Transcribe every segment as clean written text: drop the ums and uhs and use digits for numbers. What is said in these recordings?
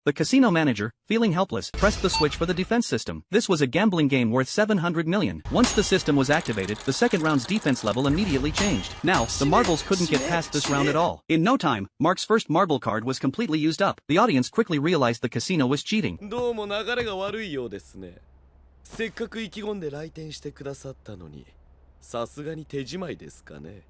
The casino manager, feeling helpless, pressed the switch for the defense system. This was a gambling game worth 700 million. Once the system was activated, the second round's defense level immediately changed. Now, the marbles couldn't get past this round at all. In no time, Mark's first marble card was completely used up. The audience quickly realized the casino was cheating. どうも流れが悪いようですね。せっかく意気込んで来店してくださったのに、さすがに手じまいですかね。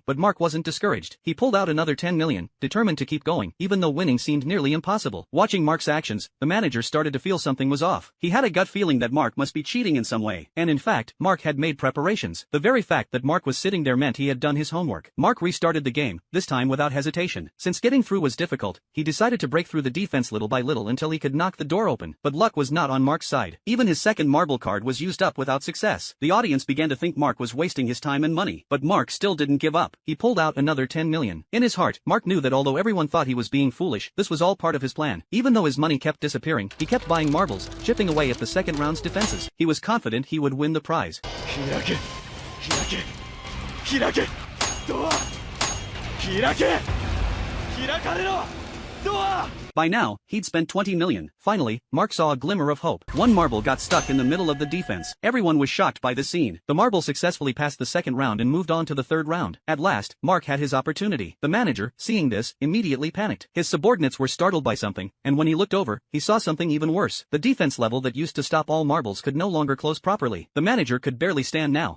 But Mark wasn't discouraged. He pulled out another 10 million, determined to keep going, even though winning seemed nearly impossible. Watching Mark's actions, the manager started to feel something was off. He had a gut feeling that Mark must be cheating in some way. And in fact, Mark had made preparations. The very fact that Mark was sitting there meant he had done his homework. Mark restarted the game, this time without hesitation. Since getting through was difficult, he decided to break through the defense little by little until he could knock the door open. But luck was not on Mark's side. Even his second marble card was used up without success. The audience began to think Mark was wasting his time and money. But Mark still didn't give up. He pulled out another 10 million. In his heart, Mark knew that although everyone thought he was being foolish, this was all part of his plan. Even though his money kept disappearing, he kept buying marbles, chipping away at the second round's defenses. He was confident he would win the prize. Hirake! Hirake! Hirake! Door! Hirake! Hirakarero! Door! By now, he'd spent 20 million. Finally, Mark saw a glimmer of hope. One marble got stuck in the middle of the defense. Everyone was shocked by the scene. The marble successfully passed the second round and moved on to the third round. At last, Mark had his opportunity. The manager, seeing this, immediately panicked. His subordinates were startled by something, and when he looked over, he saw something even worse. The defense level that used to stop all marbles could no longer close properly. The manager could barely stand now.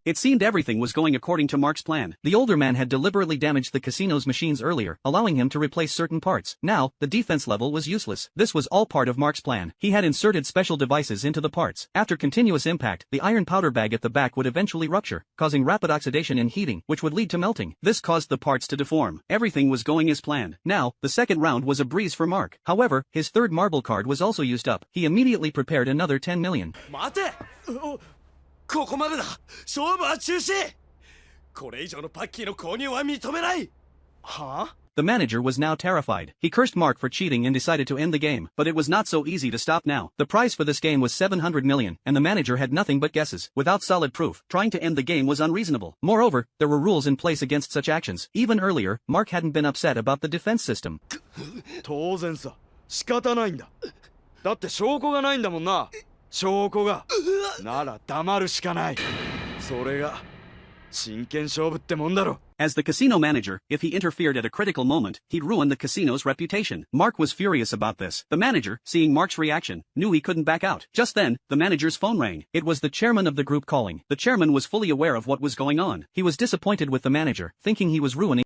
It seemed everything was going according to Mark's plan. The older man had deliberately damaged the casino's machines earlier, allowing him to replace certain parts. Now, the defense level was useless. This was all part of Mark's plan. He had inserted special devices into the parts. After continuous impact, the iron powder bag at the back would eventually rupture, causing rapid oxidation and heating, which would lead to melting. This caused the parts to deform. Everything was going as planned. Now, the second round was a breeze for Mark. However, his third marble card was also used up. He immediately prepared another 10 million. ここまでだ。勝負は中止。これ以上のパッキーの購入は認めない。はあ? The manager was now terrified. He cursed Mark for cheating and decided to end the game. But it was not so easy to stop now. The prize for this game was 700 million, and the manager had nothing but guesses. Without solid proof, trying to end the game was unreasonable. Moreover, there were rules in place against such actions. Even earlier, Mark hadn't been upset about the defense system. 当然さ。仕方ないんだ。だって証拠がないんだもんな。証拠が。なら黙るしかない。それが真剣勝負ってもんだろ。As the casino manager, if he interfered at a critical moment, he'd ruin the casino's reputation. Mark was furious about this. The manager, seeing Mark's reaction, knew he couldn't back out. Just then, the manager's phone rang. It was the chairman of the group calling. The chairman was fully aware of what was going on. He was disappointed with the manager, thinking he was ruining